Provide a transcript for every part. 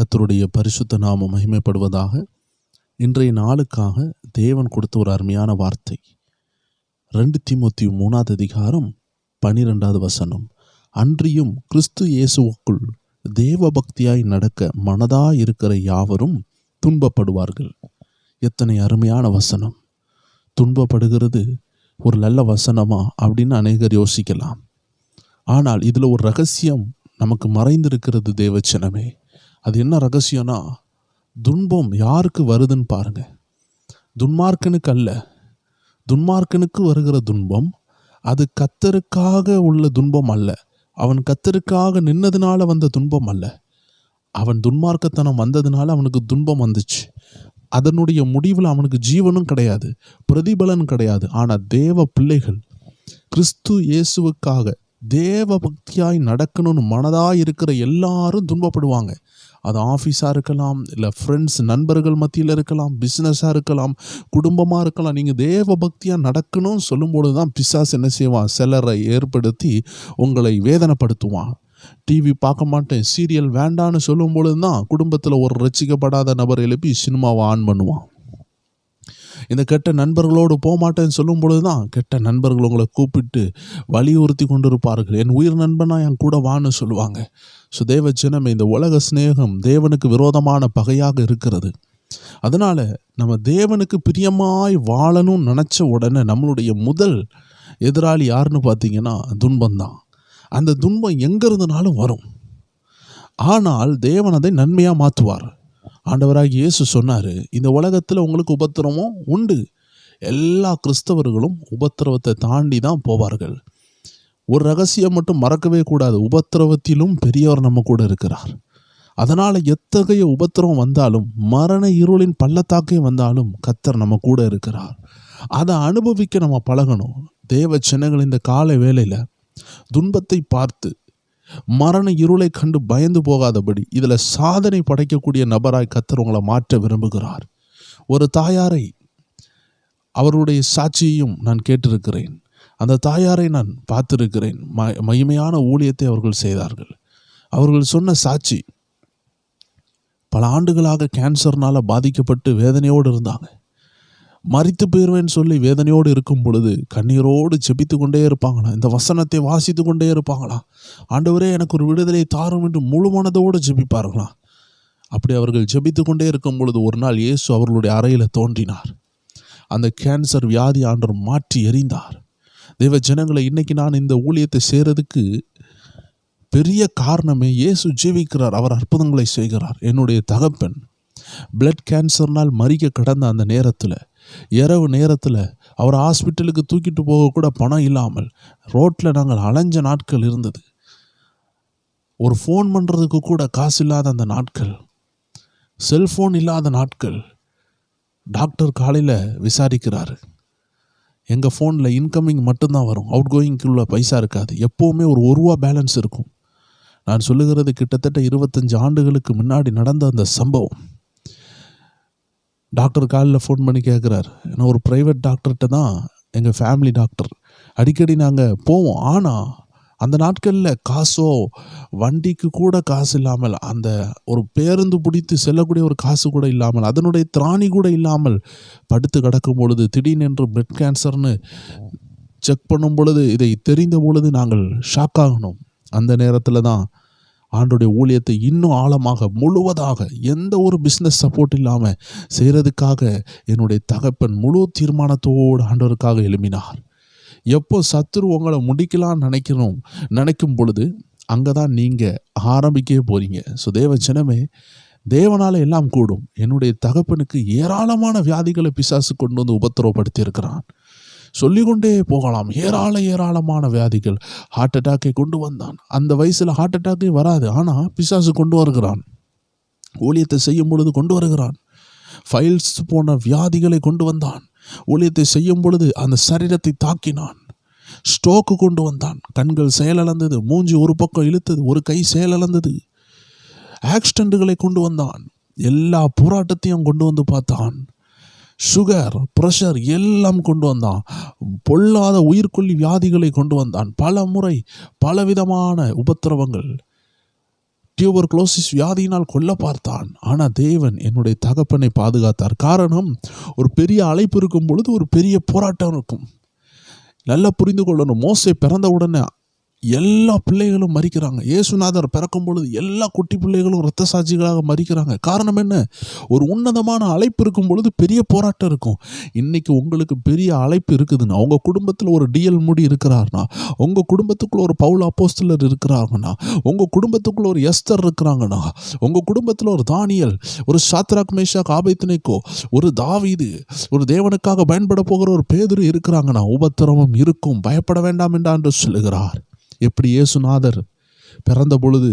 கர்த்தருடைய பரிசுத்த நாமம் மகிமைப்படுவதாக. இன்றைய நாளுக்காக தேவன் கொடுத்த ஒரு அருமையான வார்த்தை 2 தீமோத்தேயு 3 அதிகாரம் 12 வசனம். அன்றியும் கிறிஸ்து இயேசுவுக்குள் தேவ பக்தியாய் நடக்க மனதாய் இருக்கிற யாவரும் துன்பப்படுவார்கள். எத்தனை அருமையான வசனம்! துன்பப்படுகிறது ஒரு நல்ல வசனமா அப்படின்னு அநேகர் யோசிக்கலாம். ஆனால் இதில் ஒரு ரகசியம் நமக்கு மறைந்திருக்கிறது தேவச்சனமே. அது என்ன ரகசியம்னா, துன்பம் யாருக்கு வருதுன்னு பாருங்க. துன்மார்க்கனுக்கு அல்ல. துன்மார்க்கனுக்கு வருகிற துன்பம் அது கர்த்தருக்காக உள்ள துன்பம் அல்ல. அவன் கர்த்தருக்காக நின்னதுனால வந்த துன்பம் அல்ல. அவன் துன்மார்க்கத்தனம் வந்ததுனால அவனுக்கு துன்பம் வந்துச்சு. அதனுடைய முடிவில் அவனுக்கு ஜீவனும் கிடையாது, பிரதிபலன் கிடையாது. ஆனால் தேவ பிள்ளைகள் கிறிஸ்து இயேசுவுக்காக தேவ பக்தியாய் நடக்கணும்னு மனதாய் இருக்கிற எல்லாரும் துன்பப்படுவாங்க. அது ஆஃபீஸாக இருக்கலாம், இல்லை ஃப்ரெண்ட்ஸ் நண்பர்கள் மத்தியில் இருக்கலாம், பிஸ்னஸாக இருக்கலாம், குடும்பமாக இருக்கலாம். நீங்கள் தேவ பக்தியாக நடக்கணும்னு சொல்லும்போது தான் பிசாசு என்ன செய்வான்? சிலரை ஏற்படுத்தி உங்களை வேதனைப்படுத்துவான். டிவி பார்க்க மாட்டேன், சீரியல் வேண்டான்னு சொல்லும் பொழுது தான் குடும்பத்தில் ஒரு ரட்சிக்கப்படாத நபர் எழுப்பி சினிமாவை ஆன் பண்ணுவான். இந்த கெட்ட நண்பர்களோடு போக மாட்டேன்னு சொல்லும் பொழுது தான் கெட்ட நண்பர்கள் உங்களை கூப்பிட்டு வலியுறுத்தி கொண்டு இருப்பார்கள். என் உயிர் நண்பனா என் கூட வான்னு சொல்லுவாங்க. ஸோ தேவ ஜனமே, இந்த உலக சிநேகம் தேவனுக்கு விரோதமான பகையாக இருக்கிறது. அதனால் நம்ம தேவனுக்கு பிரியமாய் வாழணும்னு நினச்ச உடனே நம்மளுடைய முதல் எதிராளி யாருன்னு பார்த்தீங்கன்னா துன்பம்தான். அந்த துன்பம் எங்கே இருந்தனாலும் வரும். ஆனால் தேவன் அதை நன்மையாக மாற்றுவார். ஆண்டவராக இயேசு சொன்னார், இந்த உலகத்தில் உங்களுக்கு உபத்திரமும் உண்டு. எல்லா கிறிஸ்தவர்களும் உபத்திரவத்தை தாண்டி தான் போவார்கள். ஒரு ரகசியம் மட்டும் மறக்கவே கூடாது, உபத்திரவத்திலும் பெரியவர் நம்ம கூட இருக்கிறார். அதனால் எத்தகைய உபத்திரவம் வந்தாலும், மரண இருளின் பள்ளத்தாக்கே வந்தாலும் கர்த்தர் நம்ம கூட இருக்கிறார். அதை அனுபவிக்க நம்ம பழகணும். தேவ ஜனங்கள் இந்த காலை வேளையில் துன்பத்தை பார்த்து மரண இருளை கண்டு பயந்து போகாதபடி இதில் சாதனை படைக்கக்கூடிய நபராய் கர்த்தர் உங்களை மாற்ற விரும்புகிறார். ஒரு தாயாரை, அவருடைய சாட்சியையும் நான் கேட்டிருக்கிறேன். அந்த தாயாரை நான் பார்த்திருக்கிறேன். மகிமையான ஊழியத்தை அவர்கள் செய்தார்கள். அவர்கள் சொன்ன சாட்சி, பல ஆண்டுகளாக கேன்சர்னால் பாதிக்கப்பட்டு வேதனையோடு இருந்தாங்க. மரித்து போயிடுவேன்னு சொல்லி வேதனையோடு இருக்கும் பொழுது கண்ணீரோடு ஜெபித்து கொண்டே இருப்பாங்களாம். இந்த வசனத்தை வாசித்து கொண்டே இருப்பாங்களாம். ஆண்டவரே எனக்கு ஒரு விடுதலை தாரும் என்று முழு மனதோடு ஜெபிப்பார்களாம். அப்படி அவர்கள் ஜெபித்து கொண்டே இருக்கும் பொழுது ஒரு நாள் இயேசு அவர்களுடைய அறையில் தோன்றினார். அந்த கேன்சர் வியாதி ஆண்டவர் மாற்றி எறிந்தார். தேவ ஜனங்களை, இன்னைக்கு நான் இந்த ஊழியத்தை செய்கிறதுக்கு பெரிய காரணமே இயேசு ஜீவிக்கிறார், அவர் அற்புதங்களை செய்கிறார். என்னுடைய தகப்பன் பிளட் கேன்சர்னால் மறிக்க கடந்த அந்த நேரத்தில், இரவு நேரத்தில் அவர் ஹாஸ்பிட்டலுக்கு தூக்கிட்டு போக கூட பணம் இல்லாமல் ரோட்டில் நாங்கள் அலைஞ்ச நாட்கள் இருந்தது. ஒரு ஃபோன் பண்ணுறதுக்கு கூட காசு இல்லாத அந்த நாட்கள், செல்ஃபோன் இல்லாத நாட்கள். டாக்டர் காலையில் விசாரிக்கிறாரு, எங்கள் ஃபோனில் இன்கமிங் மட்டும்தான் வரும், அவுட் கோயிங்குள்ள பைசா இருக்காது. எப்போவுமே ஒரு ரூபா பேலன்ஸ் இருக்கும். நான் சொல்லுகிறது கிட்டத்தட்ட 25 ஆண்டுகளுக்கு முன்னாடி நடந்த அந்த சம்பவம். டாக்டர் காலில் ஃபோன் பண்ணி கேட்குறாரு, ஏன்னா ஒரு ப்ரைவேட் டாக்டர்கிட்ட தான், எங்கள் ஃபேமிலி டாக்டர், அடிக்கடி நாங்கள் போவோம். ஆனால் அந்த நாட்களில் காசோ வண்டிக்கு கூட காசு இல்லாமல், அந்த ஒரு பேருந்து பிடித்து செல்லக்கூடிய ஒரு காசு கூட இல்லாமல், அதனுடைய திராணி கூட இல்லாமல் படுத்து கிடக்கும் பொழுது திடீரென்று பிளட் கேன்சர்னு செக் பண்ணும் பொழுது, இதை தெரிந்த பொழுது நாங்கள் ஷாக் ஆகணும். அந்த நேரத்தில் தான் ஆண்டோடைய ஊழியத்தை இன்னும் ஆழமாக முழுவதாக எந்த ஒரு பிஸ்னஸ் சப்போர்ட் இல்லாமல் செய்கிறதுக்காக என்னுடைய தகப்பன் முழு தீர்மானத்தோடு ஆண்டவருக்காக எழுப்பினார். எப்போ சத்துரு உங்களை முடிக்கலான்னு நினைக்கும் பொழுது அங்கே தான் நீங்கள் ஆரம்பிக்கவே போகிறீங்க. ஸோ தேவ ஜனமே, தேவனால் எல்லாம் கூடும். என்னுடைய தகப்பனுக்கு ஏராளமான வியாதிகளை பிசாசு கொண்டு வந்து உபத்திரவப்படுத்தி இருக்கிறான். சொல்லிக்கொண்டே போகலாம். ஏராளமான வியாதிகள். ஹார்ட் அட்டாக்கை கொண்டு வந்தான். அந்த வயசில் ஹார்ட் அட்டாக்கே வராது, ஆனால் பிசாசு கொண்டு வருகிறான். ஊழியத்தை செய்யும் பொழுது கொண்டு வருகிறான். ஃபைல்ஸ் போன்ற வியாதிகளை கொண்டு வந்தான். ஊழியத்தை செய்யும் பொழுது அந்த சரீரத்தை தாக்கினான். ஸ்ட்ரோக்கு கொண்டு வந்தான். கண்கள் செயலிழந்தது, மூஞ்சி ஒரு பக்கம் இழுத்தது, ஒரு கை செயலிழந்தது. ஆக்சிடென்ட்டுகளை கொண்டு வந்தான். எல்லா போராட்டத்தையும் கொண்டு வந்து பார்த்தான். சுகர், ப்ரெஷர் எல்லாம் கொண்டு வந்தான். பொல்லாத உயிர்கொல்லி வியாதிகளை கொண்டு வந்தான். பல முறை பலவிதமான உபத்திரவங்கள். டியூபர்குலோசிஸ் வியாதியினால் கொல்ல பார்த்தான். ஆனால் தேவன் என்னுடைய தகப்பனை பாதுகாத்தார். காரணம், ஒரு பெரிய அழைப்பு இருக்கும் பொழுது ஒரு பெரிய போராட்டம் இருக்கும். நல்லா புரிந்து கொள்ளணும். மோசே பிறந்த உடனே எல்லா பிள்ளைகளும் மரிக்கிறாங்க. இயேசுநாதர் பிறக்கும் பொழுது எல்லா குட்டி பிள்ளைகளும் இரத்த சாட்சிகளாக மரிக்கிறாங்க. காரணம் என்ன? ஒரு உன்னதமான அழைப்பு இருக்கும் பொழுது பெரிய போராட்டம் இருக்கும். இன்னைக்கு உங்களுக்கு பெரிய அழைப்பு இருக்குதுன்னா, உங்கள் குடும்பத்தில் ஒரு டிஎல் மூடி இருக்கிறார்னா, உங்கள் குடும்பத்துக்குள்ள ஒரு பவுல் அப்போஸ்தலர் இருக்கிறாங்கன்னா, உங்கள் குடும்பத்துக்குள்ள ஒரு எஸ்தர் இருக்கிறாங்கன்னா, உங்கள் குடும்பத்தில் ஒரு தானியல், ஒரு சாத்ராக் மேஷாக் ஆபேத்நேகோ, ஒரு தாவீது, ஒரு தேவனுக்காக பயன்பட போகிற ஒரு பேதுரு இருக்கிறாங்கன்னா, உபத்திரவம் இருக்கும், பயப்பட வேண்டாம் என்று சொல்லுகிறார். எப்படி இயேசுநாதர் பிறந்த பொழுது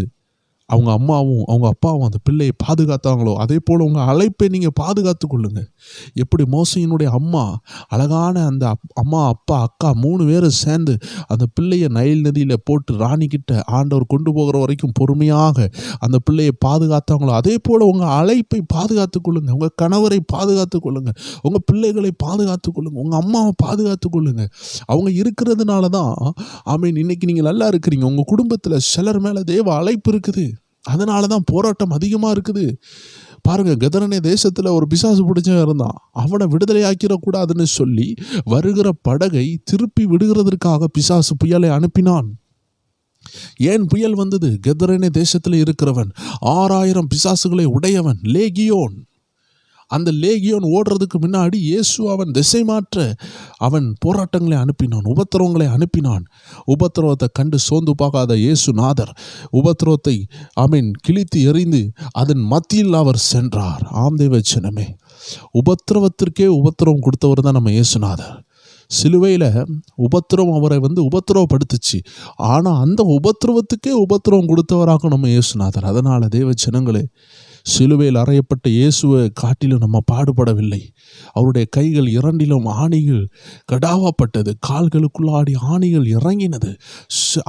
அவங்க அம்மாவும் அவங்க அப்பாவும் அந்த பிள்ளையை பாதுகாத்தாங்களோ, அதே போல் உங்கள் அழைப்பை நீங்கள் பாதுகாத்து கொள்ளுங்க. எப்படி மோசையினுடைய அம்மா அழகான அந்த அம்மா அப்பா அக்கா 3 பேரும் சேர்ந்து அந்த பிள்ளையை நைல் நதியில் போட்டு ராணிக்கிட்ட ஆண்டவர் கொண்டு போகிற வரைக்கும் பொறுமையாக அந்த பிள்ளையை பாதுகாத்தாங்களோ, அதே போல் உங்கள் அழைப்பை பாதுகாத்து கொள்ளுங்க. உங்கள் கணவரை பாதுகாத்து கொள்ளுங்க. உங்கள் பிள்ளைகளை பாதுகாத்து கொள்ளுங்க. உங்கள் அம்மாவை பாதுகாத்து கொள்ளுங்க. அவங்க இருக்கிறதுனால தான் ஆமீன் இன்னைக்கு நீங்கள் நல்லா இருக்கிறீங்க. உங்கள் குடும்பத்தில் சிலர் மேலே தேவ அழைப்பு இருக்குது. அதனால தான் போராட்டம் அதிகமாக இருக்குது. பாருங்க, கெதரனே தேசத்தில் ஒரு பிசாசு பிடிச்சவன் இருந்தான். அவனை விடுதலை ஆக்கிடக்கூடாதுன்னு சொல்லி வருகிற படகை திருப்பி விடுகிறதற்காக பிசாசு புயலை அனுப்பினான். ஏன் புயல் வந்தது? கெதரனே தேசத்தில் இருக்கிறவன் 6000 பிசாசுகளை உடையவன் லேகியோன். அந்த லேகியோன் ஓடுறதுக்கு முன்னாடி இயேசு அவன் திசை மாற்ற அவன் போராட்டங்களை அனுப்பினான், உபத்திரவங்களை அனுப்பினான். உபத்திரவத்தை கண்டு சோர்ந்து பார்க்காத இயேசுநாதர் உபத்திரவத்தை கிழித்து எறிந்து அதன் மத்தியில் அவர் சென்றார். ஆம் தேவச்சனமே, உபத்திரவத்திற்கே உபத்திரவம் கொடுத்தவர் தான் நம்ம இயேசுநாதர். சிலுவையில் உபத்திரவம் அவரை உபத்திரவப்படுத்துச்சு. ஆனால் அந்த உபத்திரவத்துக்கே உபத்திரவம் கொடுத்தவராக நம்ம இயேசுநாதர். அதனால் தேவ ஜனங்களே, சிலுவையில் அறையப்பட்ட இயேசுவை காட்டிலும் நம்ம பாடுபடவில்லை. அவருடைய கைகள் இரண்டிலும் ஆணிகள் கடாவப்பட்டது, கால்களுக்குள்ளாடி ஆணிகள் இறங்கினது,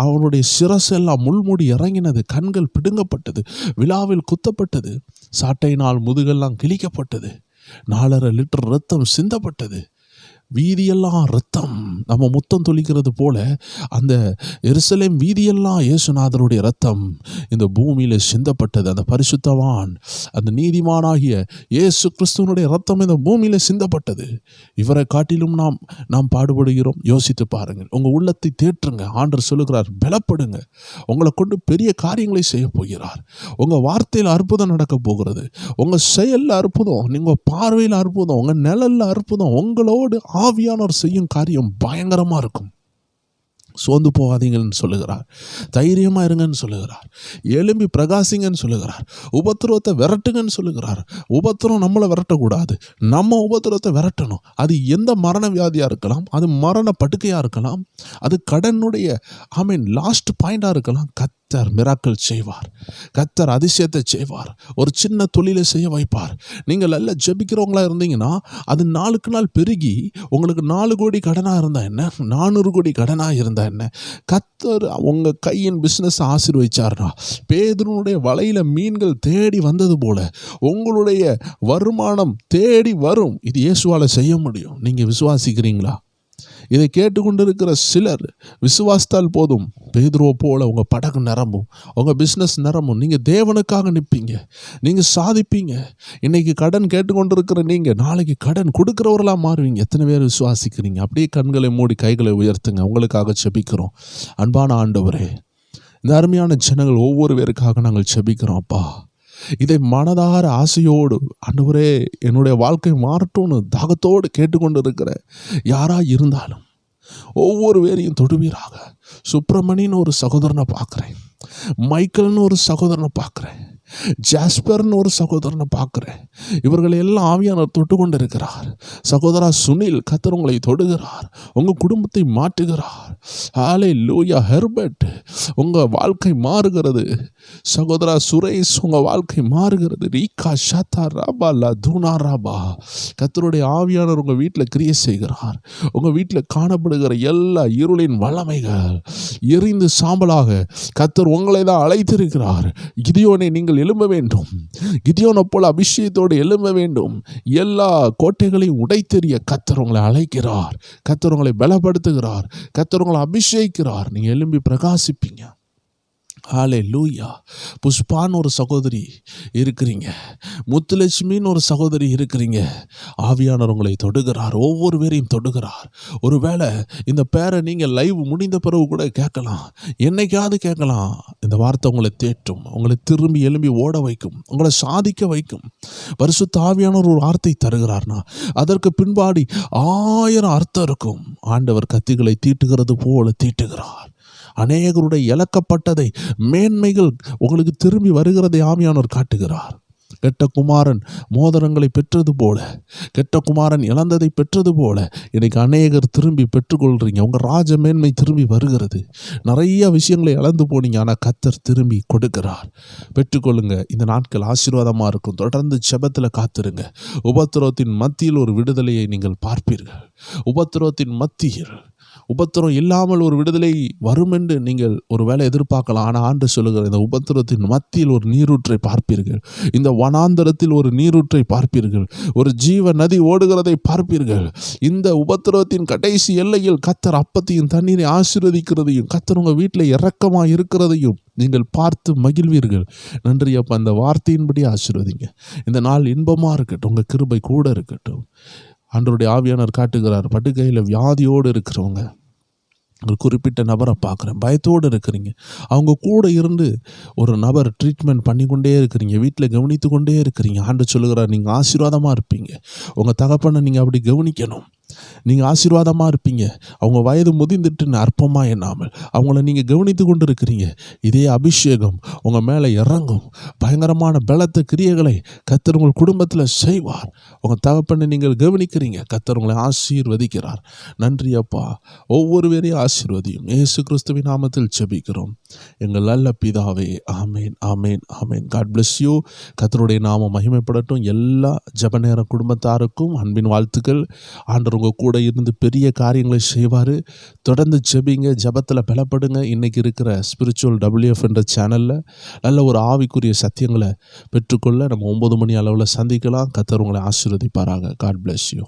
அவருடைய சிரசெல்லாம் முள்முடி இறங்கினது, கண்கள் பிடுங்கப்பட்டது, விழாவில் குத்தப்பட்டது, சாட்டையினால் முதுகெல்லாம் கிழிக்கப்பட்டது, 4.5 லிட்டர் ரத்தம் சிந்தப்பட்டது, வீதியெல்லாம் ரத்தம். நம்ம முத்தம் தொளிக்கிறது போல அந்த எருசலேம் வீதியெல்லாம் இயேசுநாதருடைய ரத்தம் இந்த பூமியில் சிந்தப்பட்டது. அந்த பரிசுத்தவான், அந்த நீதிமானாகிய இயேசு கிறிஸ்துவனுடைய ரத்தம் இந்த பூமியில் சிந்தப்பட்டது. இவரை காட்டிலும் நாம் பாடுபடுகிறோம். யோசித்து பாருங்கள். உங்கள் உள்ளத்தை தேற்றுங்க. ஆண்டவர் சொல்லுகிறார், பலப்படுங்க. உங்களை கொண்டு பெரிய காரியங்களை செய்ய போகிறார். உங்கள் வார்த்தையில் அற்புதம் நடக்க போகிறது. உங்கள் செயலில் அற்புதம், நீங்கள் பார்வையில் அற்புதம், உங்கள் நிழலில் அற்புதம். உங்களோடு ஆவியானவர் செய்யும் காரியம் பயங்கரமா இருக்கும். சோர்ந்து போகாதீங்கன்னு சொல்லுகிறார். தைரியமா இருங்கன்னு சொல்லுகிறார். எழும்பி பிரகாசிங்கன்னு சொல்லுகிறார். உபத்திரவத்தை விரட்டுங்கன்னு சொல்லுகிறார். உபத்திரம் நம்மளை விரட்டக்கூடாது, நம்ம உபத்திரவத்தை விரட்டணும். அது எந்த மரண வியாதியாக இருக்கலாம், அது மரண படுக்கையாக இருக்கலாம், அது கடனுடைய லாஸ்ட் பாயிண்டாக இருக்கலாம். கர்த்தர் மிராக்கிள் செய்வார். கர்த்தர் அதிசயத்தை செய்வார். ஒரு சின்ன தொழிலை செய்ய வைப்பார். நீங்கள் நல்லா ஜெபிக்கிறவங்களா இருந்தீங்கன்னா அது நாளுக்கு நாள் பெருகி உங்களுக்கு 4 கோடி கடனாக இருந்தால் என்ன, 400 கோடி கடனாக இருந்தால் என்ன, கர்த்தர் உங்கள் கையின் பிஸ்னஸ் ஆசீர்வதிச்சார்னா, பேதுருனுடைய வலையில் மீன்கள் தேடி வந்தது போல உங்களுடைய வருமானம் தேடி வரும். இது இயேசுவால் செய்ய முடியும். நீங்கள் விசுவாசிக்கிறீங்களா? இதை கேட்டுக்கொண்டிருக்கிற சிலர் விசுவாசித்தால் போதும், பேதுருவை போல உங்கள் படகு நிரம்பும், உங்கள் பிஸ்னஸ் நிரம்பும். நீங்கள் தேவனுக்காக நிற்பீங்க, நீங்கள் சாதிப்பீங்க. இன்றைக்கி கடன் கேட்டுக்கொண்டிருக்கிற நீங்கள் நாளைக்கு கடன் கொடுக்குறவர்களாக மாறுவீங்க. எத்தனை பேர் விசுவாசிக்கிறீங்க? அப்படியே கண்களை மூடி கைகளை உயர்த்துங்க. உங்களுக்காக செபிக்கிறோம். அன்பான ஆண்டவரே, இந்த அருமையான ஜனங்கள் ஒவ்வொரு பேருக்காக நாங்கள் செபிக்கிறோம். அப்பா, இதை மனதார ஆசையோடு ஆண்டவரே என்னுடைய வாழ்க்கை மாறட்டும்னு தாகத்தோடு கேட்டுக்கொண்டு இருக்கிற யாரா இருந்தாலும் ஒவ்வொரு பேரையும் தொடுவீராக. சுப்பிரமணின்னு ஒரு சகோதரனை பார்க்குறேன், மைக்கேல்னு ஒரு சகோதரனை பார்க்குறேன், ஜாஸ்பர்னு ஒரு சகோதரனை பார்க்குறேன். இவர்களை எல்லாம் ஆவியானவர் தொட்டு கொண்டு இருக்கிறார். சகோதரா சுனில், கர்த்தர் உங்களை தொடுகிறார், உங்கள் குடும்பத்தை மாற்றுகிறார். ஹல்லேலூயா. ஹெர்பர்ட், உங்கள் வாழ்க்கை மாறுகிறது. சகோதரா சுரேஷ், உங்கள் வாழ்க்கை மாறுகிறது. ரீகா ஷாத்தா ராபா லா தூனா ராபா. கர்த்தருடைய ஆவியானவர் உங்கள் வீட்டில் கிரியை செய்கிறார். உங்கள் வீட்டில் காணப்படுகிற எல்லா இருளின் வல்லமைகள் எரிந்து சாம்பலாக கர்த்தர் உங்களை தான் அழைத்திருக்கிறார். கிதியோனை, நீங்கள் எழும்ப வேண்டும். கிதியோனை போல அபிஷேகத்தோடு எழும்ப வேண்டும். எல்லா கோட்டைகளையும் உடைத்தெறிய கர்த்தர் உங்களை அழைக்கிறார். கர்த்தர் உங்களை பலப்படுத்துகிறார். கர்த்தர் உங்களை அபிஷேகிக்கிறார். நீங்கள் எழும்பி பிரகாசிப்பீங்க. ஹல்லேலூயா. புஷ்பான்னு ஒரு சகோதரி இருக்கிறீங்க, முத்துலட்சுமின்னு ஒரு சகோதரி இருக்கிறீங்க. ஆவியானவர் உங்களை தொடுகிறார், ஒவ்வொரு பேரையும் தொடுகிறார். ஒருவேளை இந்த பேரை நீங்கள் லைவ் முடிந்த பிறகு கூட கேட்கலாம், என்னைக்காவது கேட்கலாம். இந்த வார்த்தை உங்களை தேற்றும், உங்களை திரும்பி எழும்பி ஓட வைக்கும், உங்களை சாதிக்க வைக்கும். பரிசுத்த ஆவியானவர் ஒரு வார்த்தை தருகிறார்னா அதற்கு பின்பாடி 1000 அர்த்தம் இருக்கும். ஆண்டவர் கத்திகளை தீட்டுகிறது போல தீட்டுகிறார். அநேகருடைய இழக்கப்பட்டதை மேன்மைகள் உங்களுக்கு திரும்பி வருகிறதை ஆவியானவர் காட்டுகிறார். கெட்ட குமாரன் மோதிரங்களை பெற்றது போல, கெட்ட குமாரன் இழந்ததை பெற்றது போல இன்னைக்கு அநேகர் திரும்பி பெற்றுக்கொள்றீங்க. உங்கள் ராஜ மேன்மை திரும்பி வருகிறது. நிறைய விஷயங்களை இழந்து போனீங்க, ஆனால் கர்த்தர் திரும்பி கொடுக்கிறார். பெற்றுக்கொள்ளுங்க. இந்த நாட்கள் ஆசீர்வாதமாக இருக்கும். தொடர்ந்து ஜெபத்தில் காத்திருங்க. உபத்திரவத்தின் மத்தியில் ஒரு விடுதலையை நீங்கள் பார்ப்பீர்கள். உபத்திரவத்தின் மத்தியில், உபத்திரம் இல்லாமல் ஒரு விடுதலை வரும் என்று நீங்கள் ஒரு வேளை எதிர்பார்க்கலாம். ஆனால் ஆண்டு சொல்லுகிற இந்த உபத்திரத்தின் மத்தியில் ஒரு நீரூற்றை பார்ப்பீர்கள். இந்த வனாந்தரத்தில் ஒரு நீரூற்றை பார்ப்பீர்கள். ஒரு ஜீவ நதி ஓடுகிறதை பார்ப்பீர்கள். இந்த உபத்திரவத்தின் கடைசி எல்லையில் கர்த்தர் அப்பத்தையும் தண்ணீரை ஆசீர்வதிக்கிறதையும், கர்த்தர் உங்கள் வீட்டில் இரக்கமாக இருக்கிறதையும் நீங்கள் பார்த்து மகிழ்வீர்கள். நன்றி அப்பா, அந்த வார்த்தையின்படி ஆசீர்வதிங்க. இந்த நாள் இன்பமாக இருக்கட்டும், உங்கள் கிருபை கூட இருக்கட்டும். ஆண்டவருடைய ஆவியானவர் காட்டுகிறார், படுக்கையில் வியாதியோடு இருக்கிறவங்க, ஒரு குறிப்பிட்ட நபரை பார்க்குறேன், பயத்தோடு இருக்கிறீங்க. அவங்க கூட இருந்து ஒரு நபர் ட்ரீட்மெண்ட் பண்ணிக்கொண்டே இருக்கிறீங்க, வீட்டில் கவனித்து கொண்டே இருக்கிறீங்க. ஆண்டு சொல்லுகிறார், நீங்கள் ஆசீர்வாதமாக இருப்பீங்க. உங்கள் தகப்பனை நீங்கள் அப்படி கவனிக்கணும். நீங்கள் ஆசீர்வாதமாக இருப்பீங்க. அவங்க வயது முதிர்ந்துட்டுன்னு அற்பமாக எண்ணாமல் அவங்கள நீங்கள் கவனித்து கொண்டு இருக்கிறீங்க. இதே அபிஷேகம் உங்கள் மேலே இறங்கும். பயங்கரமான பலத்த கிரியைகளை கர்த்தர் உங்கள் குடும்பத்தில் செய்வார். உங்கள் தகப்பனை நீங்கள் கவனிக்கிறீங்க, கர்த்தர் உங்களை ஆசீர்வதிக்கிறார். நன்றி அப்பா, ஒவ்வொரு பேரையும் ஆசீர்வதியும். இயேசு கிறிஸ்துவின் நாமத்தில் ஜெபிக்கிறோம் எங்கள் நல்ல பிதாவே. ஆமேன், ஆமேன், ஆமேன். God bless you. கர்த்தருடைய நாமம் மகிமைப்படட்டும். எல்லா ஜெப நேர குடும்பத்தாருக்கும் அன்பின் வாழ்த்துக்கள். ஆண்டவர் உங்கள் கூட இருந்து பெரிய காரியங்களை செய்வார். தொடர்ந்து ஜெபிங்க, ஜெபத்தில் பலப்படுங்க. இன்றைக்கி இருக்கிற ஸ்பிரிச்சுவல் WF என்ற சேனலில் நல்ல ஒரு ஆவிக்குரிய சத்தியங்களை பெற்றுக்கொள்ள நம்ம 9 மணி அளவில் சந்திக்கலாம். கர்த்தர் உங்களை ஆசீர்வதிப்பாராக. God bless you.